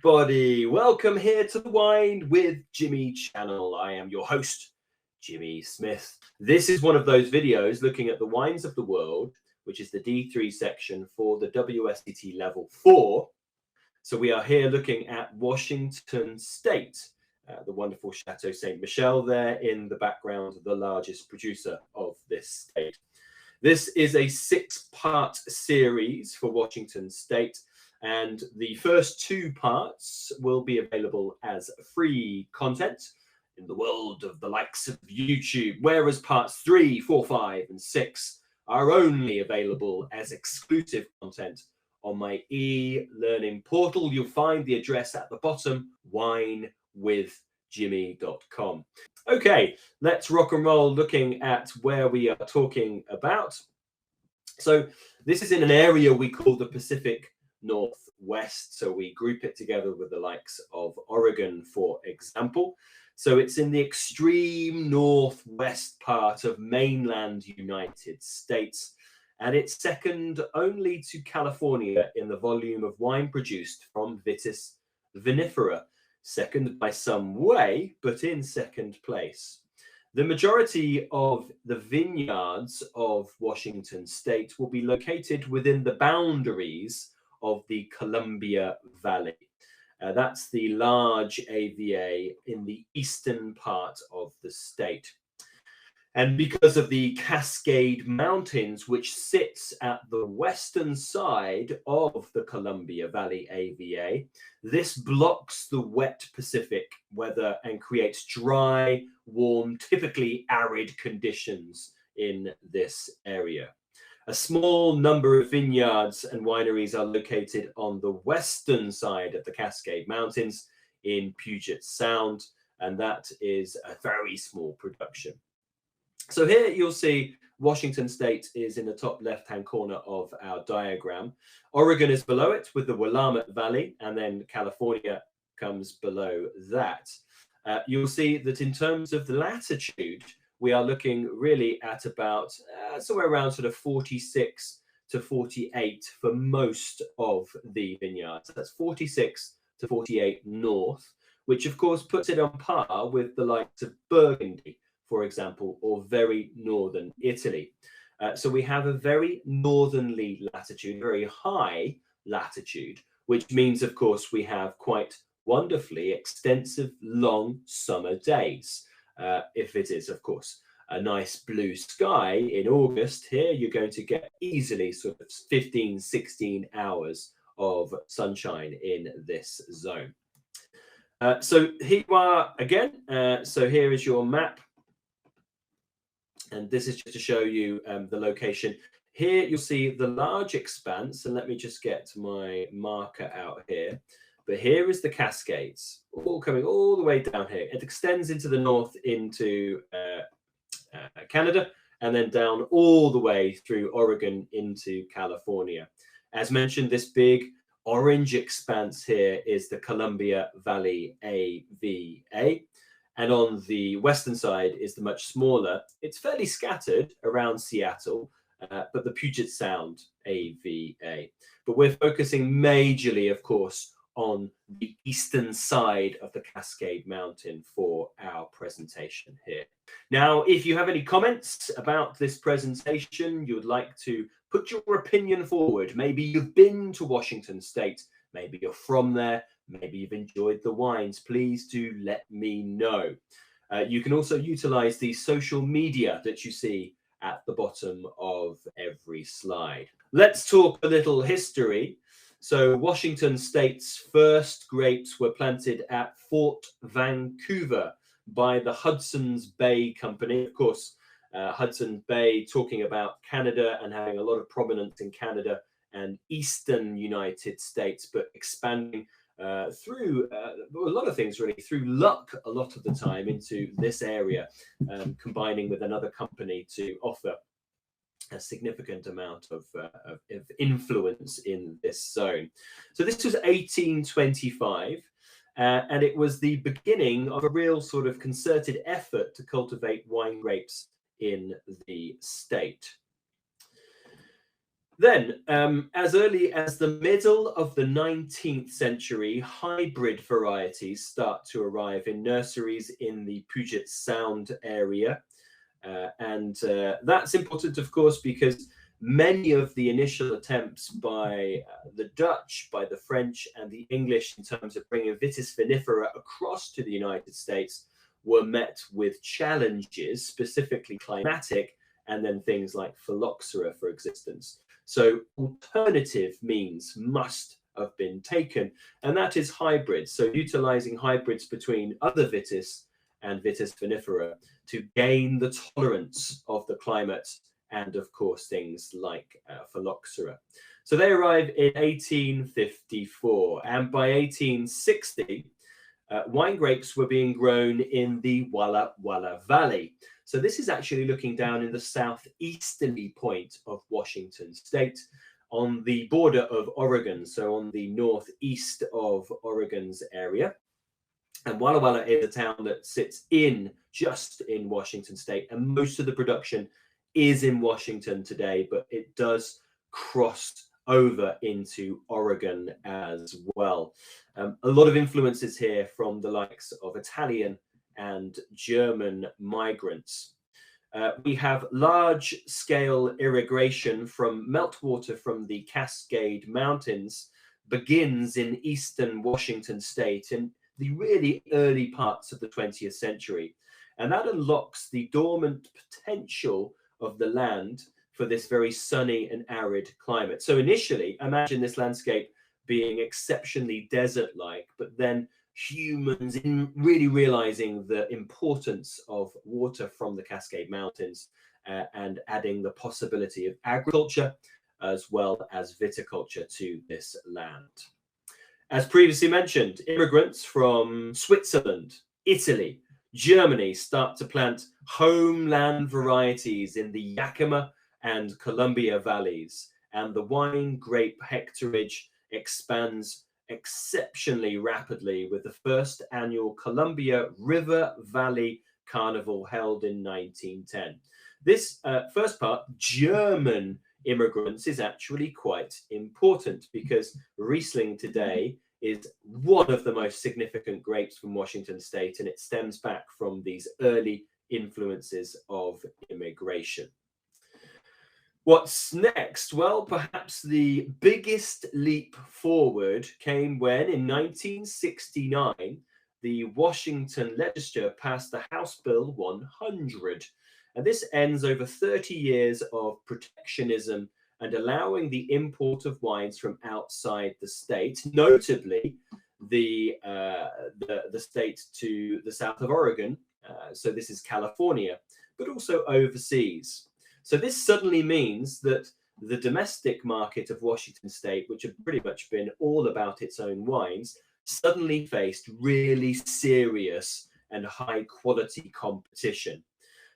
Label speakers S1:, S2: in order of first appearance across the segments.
S1: everybody, welcome here to the Wine with Jimmy channel. I am your host, Jimmy Smith. This is one of those videos looking at the wines of the world, which is the D3 section for the WSET level 4. So we are here looking at Washington State, the wonderful Chateau Saint Michel there in the background, the largest producer of this state. This is a 6-part series for Washington State. And the first 2 parts will be available as free content in the world of the likes of YouTube, whereas parts 3, 4, 5, and 6 are only available as exclusive content on my e-learning portal. You'll find the address at the bottom, winewithjimmy.com. Okay, let's rock and roll looking at where we are talking about. So this is in an area we call the Pacific Northwest, so we group it together with the likes of Oregon, for example. So it's in the extreme northwest part of mainland United States, and it's second only to California in the volume of wine produced from Vitis vinifera, second by some way, but in second place. The majority of the vineyards of Washington State will be located within the boundaries of the Columbia Valley. That's the large AVA in the eastern part of the state. And because of the Cascade Mountains, which sits at the western side of the Columbia Valley AVA, this blocks the wet Pacific weather and creates dry, warm, typically arid conditions in this area. A small number of vineyards and wineries are located on the western side of the Cascade Mountains in Puget Sound, and that is a very small production. So here you'll see Washington State is in the top left-hand corner of our diagram. Oregon is below it with the Willamette Valley, and then California comes below that. You'll see that in terms of the latitude, we are looking really at about somewhere around sort of 46 to 48 for most of the vineyards. That's 46 to 48 north, which of course puts it on par with the likes of Burgundy, for example, or very northern Italy. So we have a very northerly latitude, very high latitude, which means, of course, we have quite wonderfully extensive long summer days. If it is, of course, a nice blue sky in August, here you're going to get easily sort of 15, 16 hours of sunshine in this zone. So here you are again. So here is your map. And this is just to show you the location. Here you'll see the large expanse, and let me just get my marker out here. But here is the Cascades, all coming all the way down here. It extends into the north into Canada, and then down all the way through Oregon into California. As mentioned, this big orange expanse here is the Columbia Valley AVA. And on the western side is the much smaller, it's fairly scattered around Seattle, but the Puget Sound AVA. But we're focusing majorly, of course, on the eastern side of the Cascade Mountain for our presentation here. Now, if you have any comments about this presentation, you would like to put your opinion forward. Maybe you've been to Washington State, maybe you're from there, maybe you've enjoyed the wines, please do let me know. You can also utilize the social media that you see at the bottom of every slide. Let's talk a little history. So Washington State's first grapes were planted at Fort Vancouver by the Hudson's Bay Company. Of course, Hudson Bay, talking about Canada and having a lot of prominence in Canada and eastern United States, but expanding through a lot of things, really, through luck a lot of the time into this area, combining with another company to offer a significant amount of influence in this zone. So this was 1825, and it was the beginning of a real sort of concerted effort to cultivate wine grapes in the state. Then, as early as the middle of the 19th century, hybrid varieties start to arrive in nurseries in the Puget Sound area. And that's important, of course, because many of the initial attempts by the Dutch, by the French, and the English in terms of bringing Vitis vinifera across to the United States were met with challenges, specifically climatic, and then things like phylloxera for existence. So alternative means must have been taken, and that is hybrids. So utilizing hybrids between other Vitis and Vitis vinifera to gain the tolerance of the climate and, of course, things like phylloxera. So they arrive in 1854, and by 1860, wine grapes were being grown in the Walla Walla Valley. So this is actually looking down in the southeasterly point of Washington state on the border of Oregon, so on the northeast of Oregon's area. And Walla Walla is a town that sits just in Washington state, and most of the production is in Washington today, but it does cross over into Oregon as well. A lot of influences here from the likes of Italian and German migrants. We have large-scale irrigation from meltwater from the Cascade Mountains begins in eastern Washington state in the really early parts of the 20th century. And that unlocks the dormant potential of the land for this very sunny and arid climate. So initially, imagine this landscape being exceptionally desert-like, but then humans in really realizing the importance of water from the Cascade Mountains and adding the possibility of agriculture as well as viticulture to this land. As previously mentioned, immigrants from Switzerland, Italy, Germany start to plant homeland varieties in the Yakima and Columbia valleys, and the wine grape hectarage expands exceptionally rapidly with the first annual Columbia River Valley Carnival held in 1910. This first part, German immigrants, is actually quite important because Riesling today is one of the most significant grapes from Washington state, and it stems back from these early influences of immigration. What's next? Well, perhaps the biggest leap forward came when, in 1969, the Washington legislature passed the House Bill 100. And this ends over 30 years of protectionism and allowing the import of wines from outside the state, notably the state to the south of Oregon. So this is California, but also overseas. So this suddenly means that the domestic market of Washington state, which had pretty much been all about its own wines, suddenly faced really serious and high quality competition.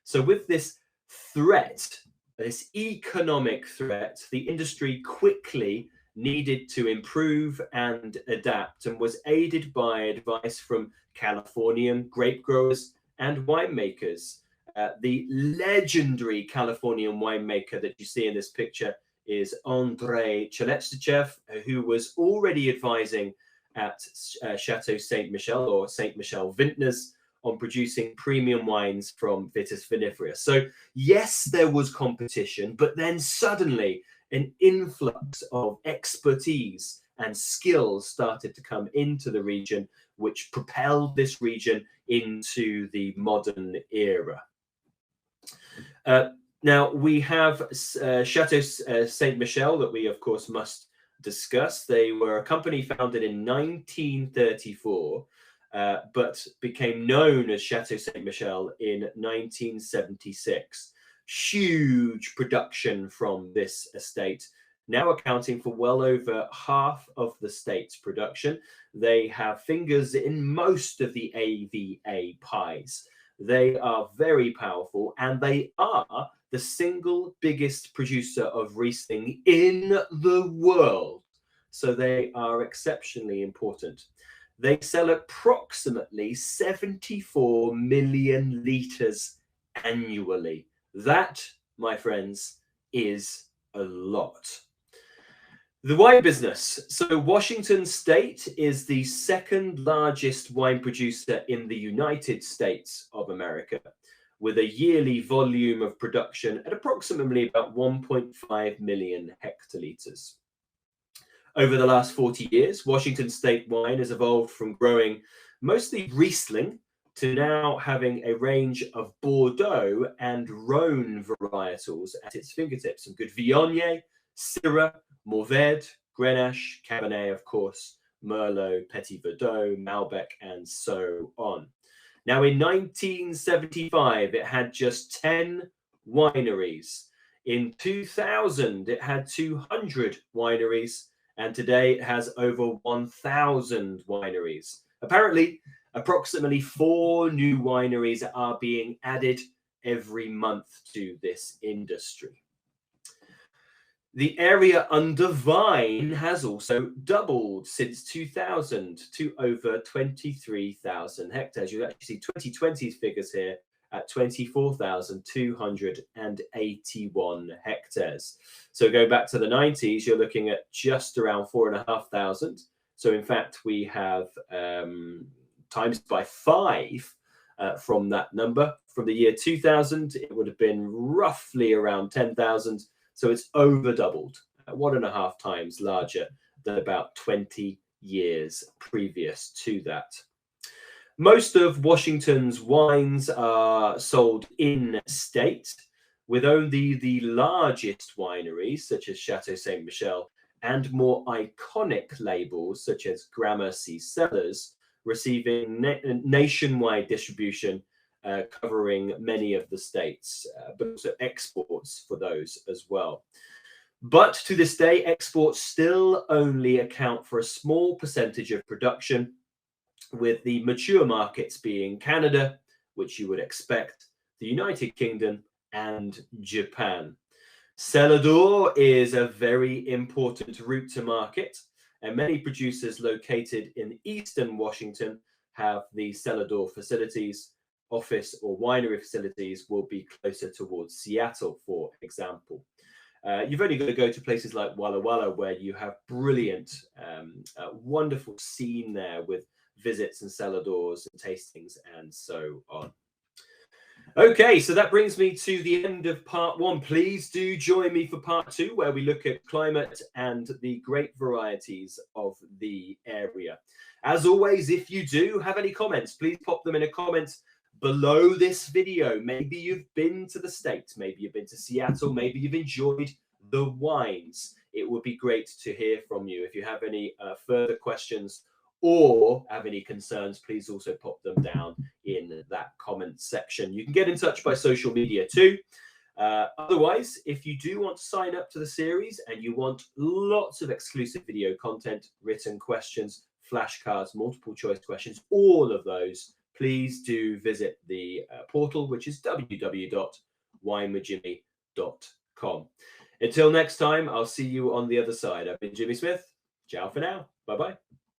S1: So with this threat, this economic threat, the industry quickly needed to improve and adapt, and was aided by advice from Californian grape growers and winemakers. The legendary Californian winemaker that you see in this picture is Andrei Chelechtychev, who was already advising at Chateau Saint Michel or Saint Michel Vintners on producing premium wines from Vitis vinifera. So yes, there was competition, but then suddenly an influx of expertise and skills started to come into the region, which propelled this region into the modern era. Now we have Chateau Saint Michel that we, of course, must discuss. They were a company founded in 1934, but became known as Chateau Saint Michel in 1976. Huge production from this estate, now accounting for well over half of the state's production. They have fingers in most of the AVA pies. They are very powerful, and they are the single biggest producer of Riesling in the world. So they are exceptionally important. They sell approximately 74 million litres annually. That, my friends, is a lot. The wine business. So Washington State is the second largest wine producer in the United States of America, with a yearly volume of production at approximately about 1.5 million hectolitres. Over the last 40 years, Washington State wine has evolved from growing mostly Riesling to now having a range of Bordeaux and Rhone varietals at its fingertips. Some good Viognier, Syrah, Mourvèdre, Grenache, Cabernet, of course, Merlot, Petit Verdot, Malbec, and so on. Now, in 1975, it had just 10 wineries. In 2000, it had 200 wineries, and today it has over 1,000 wineries. Apparently, approximately 4 new wineries are being added every month to this industry. The area under vine has also doubled since 2000 to over 23,000 hectares. You actually see 2020's figures here at 24,281 hectares. So going back to the 90s, you're looking at just around 4,500. So in fact, we have times by 5 from that number. From the year 2000, it would have been roughly around 10,000. So it's over doubled, 1.5 times larger than about 20 years previous to that. Most of Washington's wines are sold in state, with only the largest wineries, such as Chateau Saint Michel, and more iconic labels, such as Gramercy Cellars, receiving nationwide distribution, covering many of the states, but also exports for those as well. But to this day, exports still only account for a small percentage of production, with the mature markets being Canada, which you would expect, the United Kingdom, and Japan. Cellar d'Or is a very important route to market, and many producers located in eastern Washington have the Cellar d'Or facilities. Office or winery facilities will be closer towards Seattle, for example. You've only got to go to places like Walla Walla, where you have brilliant, wonderful scene there with visits and cellar doors and tastings and so on. Okay, so that brings me to the end of part 1. Please do join me for part 2, where we look at climate and the great varieties of the area. As always, if you do have any comments, please pop them in a comment below this video. Maybe you've been to the States, maybe you've been to Seattle, maybe you've enjoyed the wines. It would be great to hear from you. If you have any further questions or have any concerns, please also pop them down in that comment section. You can get in touch by social media too. Otherwise, if you do want to sign up to the series and you want lots of exclusive video content, written questions, flashcards, multiple choice questions, all of those, please do visit the portal, which is www.winewithjimmy.com. Until next time, I'll see you on the other side. I've been Jimmy Smith. Ciao for now. Bye-bye.